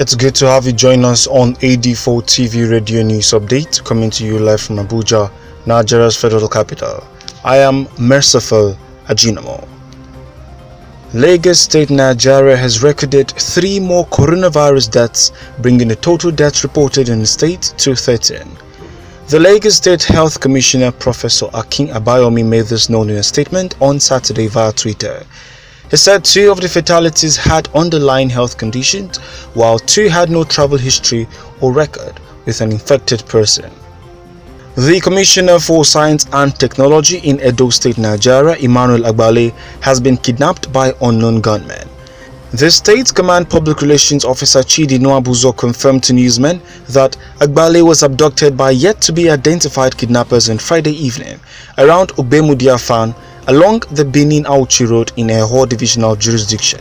It's good to have you join us on AD4 TV Radio News Update, coming to you live from Abuja, Nigeria's federal capital. I am Merciful Ajinamo. Lagos State, Nigeria has recorded 3 more coronavirus deaths, bringing the total deaths reported in the state to 13. The Lagos State Health Commissioner, Professor Akin Abayomi, made this known in a statement on Saturday via Twitter. He said 2 of the fatalities had underlying health conditions, while 2 had no travel history or record with an infected person. The Commissioner for Science and Technology in Edo State, Nigeria, Emmanuel Agbale, has been kidnapped by unknown gunmen. The State Command Public Relations Officer Chidi Nwabuzo confirmed to newsmen that Agbale was abducted by yet-to-be-identified kidnappers on Friday evening around Ogbemudiafan along the Benin-Auchi Road in Eho Divisional Jurisdiction.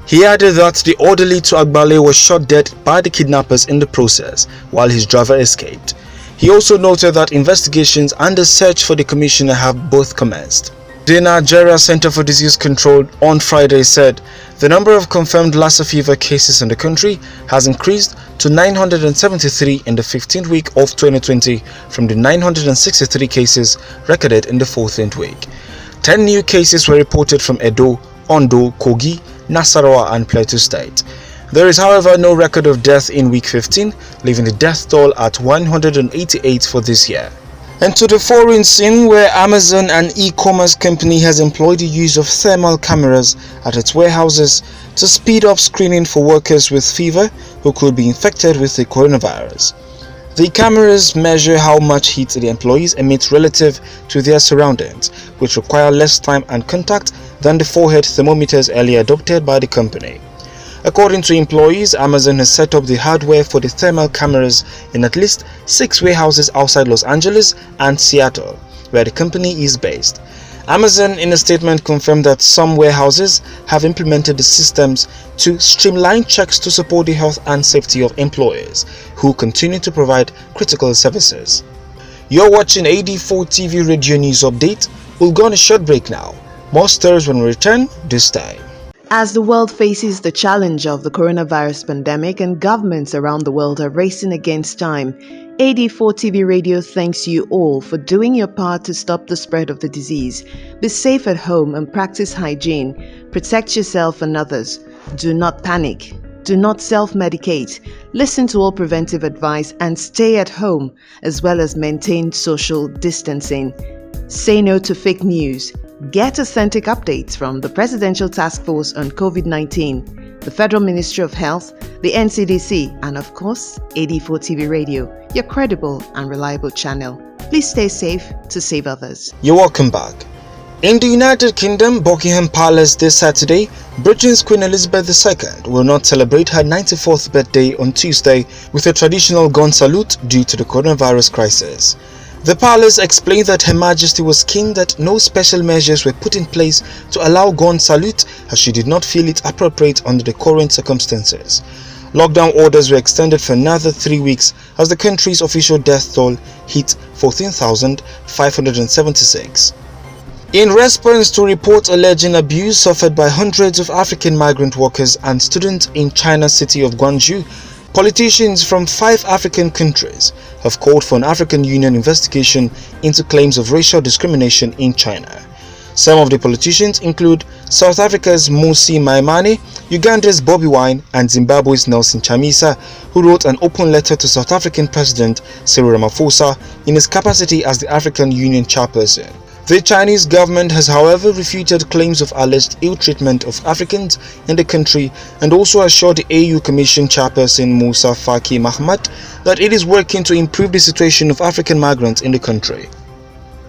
He added that the orderly to Agbale was shot dead by the kidnappers in the process, while his driver escaped. He also noted that investigations and the search for the commissioner have both commenced. The Nigeria Center for Disease Control on Friday said the number of confirmed Lassa fever cases in the country has increased to 973 in the 15th week of 2020 from the 963 cases recorded in the 14th week. 10 new cases were reported from Edo, Ondo, Kogi, Nasarawa and Plateau State. There is, however, no record of death in week 15, leaving the death toll at 188 for this year. And to the foreign scene, where Amazon, an e-commerce company, has employed the use of thermal cameras at its warehouses to speed up screening for workers with fever who could be infected with the coronavirus. The cameras measure how much heat the employees emit relative to their surroundings, which require less time and contact than the forehead thermometers earlier adopted by the company. According to employees, Amazon has set up the hardware for the thermal cameras in at least 6 warehouses outside Los Angeles and Seattle, where the company is based. Amazon, in a statement, confirmed that some warehouses have implemented the systems to streamline checks to support the health and safety of employees who continue to provide critical services. You're watching AD4 TV Radio News Update. We'll go on a short break now. More stories when we return this time. As the world faces the challenge of the coronavirus pandemic and governments around the world are racing against time, AD4 TV Radio thanks you all for doing your part to stop the spread of the disease. Be safe at home and practice hygiene. Protect yourself and others. Do not panic. Do not self-medicate. Listen to all preventive advice and stay at home, as well as maintain social distancing. Say no to fake news. Get authentic updates from the Presidential Task Force on COVID-19, the Federal Ministry of Health, the NCDC, and of course, AD4 TV Radio, your credible and reliable channel. Please stay safe to save others. You're welcome back. In the United Kingdom, Buckingham Palace this Saturday, Britain's Queen Elizabeth II will not celebrate her 94th birthday on Tuesday with a traditional gun salute due to the coronavirus crisis. The palace explained that Her Majesty was keen that no special measures were put in place to allow gun salute, as she did not feel it appropriate under the current circumstances. Lockdown orders were extended for another 3 weeks as the country's official death toll hit 14,576. In response to reports alleging abuse suffered by hundreds of African migrant workers and students in China's city of Guangzhou, politicians from 5 African countries have called for an African Union investigation into claims of racial discrimination in China. Some of the politicians include South Africa's Mmusi Maimane, Uganda's Bobi Wine, and Zimbabwe's Nelson Chamisa, who wrote an open letter to South African President Cyril Ramaphosa in his capacity as the African Union chairperson. The Chinese government has, however, refuted claims of alleged ill treatment of Africans in the country and also assured the AU Commission chairperson Musa Faki Mahamat that it is working to improve the situation of African migrants in the country.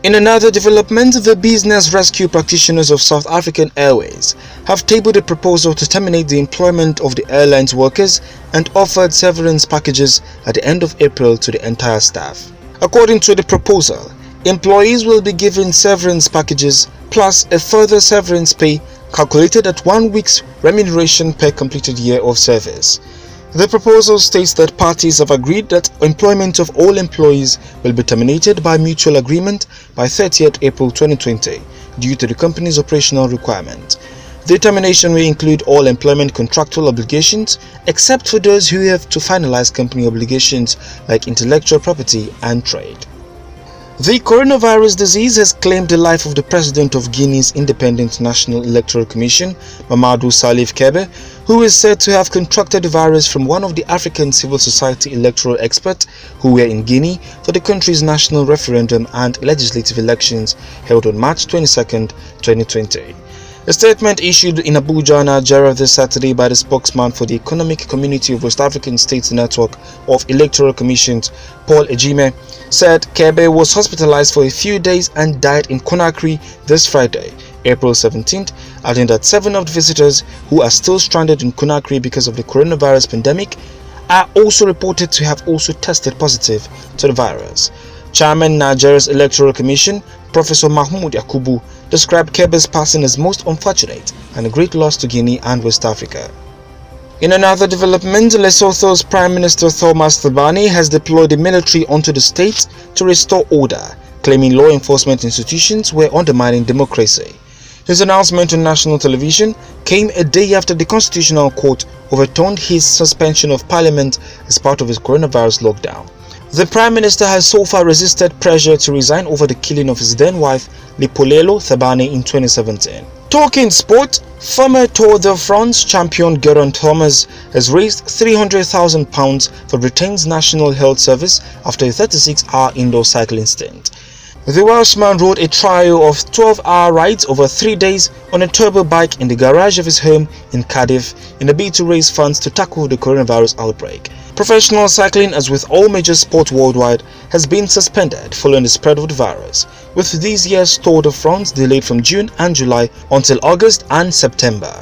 In another development, the business rescue practitioners of South African Airways have tabled a proposal to terminate the employment of the airline's workers and offered severance packages at the end of April to the entire staff. According to the proposal, employees will be given severance packages plus a further severance pay calculated at 1 week's remuneration per completed year of service. The proposal states that parties have agreed that employment of all employees will be terminated by mutual agreement by 30th April 2020 due to the company's operational requirement. The termination will include all employment contractual obligations except for those who have to finalize company obligations like intellectual property and trade. The coronavirus disease has claimed the life of the president of Guinea's Independent National Electoral Commission, Mamadou Salif Kebe, who is said to have contracted the virus from one of the African civil society electoral experts who were in Guinea for the country's national referendum and legislative elections held on March 22, 2020. A statement issued in Abuja, Nigeria this Saturday by the spokesman for the Economic Community of West African States Network of Electoral Commissions, Paul Ejime, said Kebe was hospitalized for a few days and died in Conakry this Friday, April 17th, adding that 7 of the visitors who are still stranded in Conakry because of the coronavirus pandemic are also reported to have also tested positive to the virus. Chairman Nigeria's Electoral Commission, Professor Mahmoud Yakubu, described Kebe's passing as most unfortunate and a great loss to Guinea and West Africa. In another development, Lesotho's Prime Minister Thomas Thabane has deployed the military onto the state to restore order, claiming law enforcement institutions were undermining democracy. His announcement on national television came a day after the Constitutional Court overturned his suspension of Parliament as part of his coronavirus lockdown. The Prime Minister has so far resisted pressure to resign over the killing of his then-wife, Lipolelo Thabane, in 2017. Talking sport, former Tour de France champion Geraint Thomas has raised £300,000 for Britain's National Health Service after a 36-hour indoor cycling stint. The Welshman rode a trio of 12-hour rides over 3 days on a turbo bike in the garage of his home in Cardiff in a bid to raise funds to tackle the coronavirus outbreak. Professional cycling, as with all major sports worldwide, has been suspended following the spread of the virus, with this year's Tour de France delayed from June and July until August and September.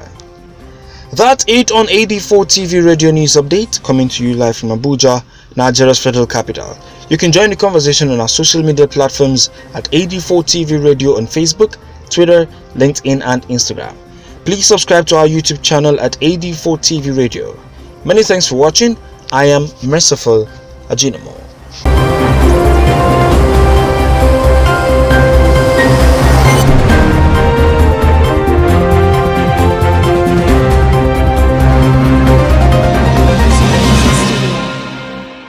That's it on AD4 TV Radio News Update, coming to you live from Abuja, Nigeria's federal capital. You can join the conversation on our social media platforms at AD4 TV Radio on Facebook, Twitter, LinkedIn and Instagram. Please subscribe to our YouTube channel at AD4 TV Radio. Many thanks for watching. I am Merciful Ajinomo.